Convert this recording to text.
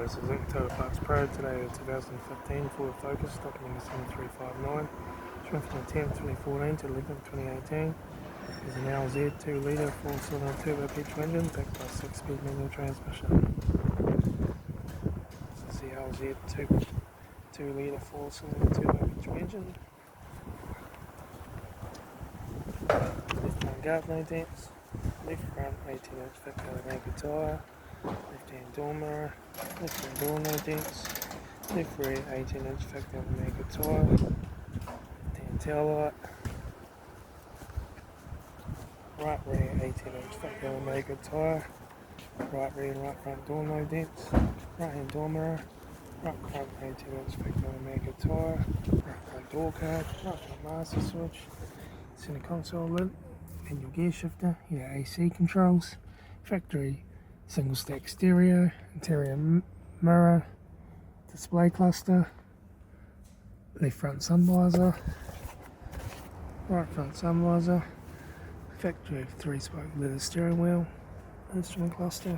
this is Total Parts Pro. Today the 2015 Ford Focus, stock number 7359, strength from 10th 2014 to 11th 2018. Is an LZ 2-litre 4-cylinder turbo petrol engine backed by 6-speed manual transmission. This is the LZ 2-litre 4-cylinder turbo petrol engine. Left front guard no dents, left front 18-inch factory naked tyre, left hand door mirror, left hand door no dents, left rear 18-inch factory naked tyre, left hand taillight, right rear 18-inch factory naked tyre, right rear and right front door no dents, right hand door mirror, right front 18-inch factory naked tyre, right front door card, right front master switch, center console lid, manual gear shifter, your AC controls, factory single stack stereo, interior mirror, display cluster, left front sun visor, right front sun visor, factory 3-spoke leather steering wheel, instrument cluster,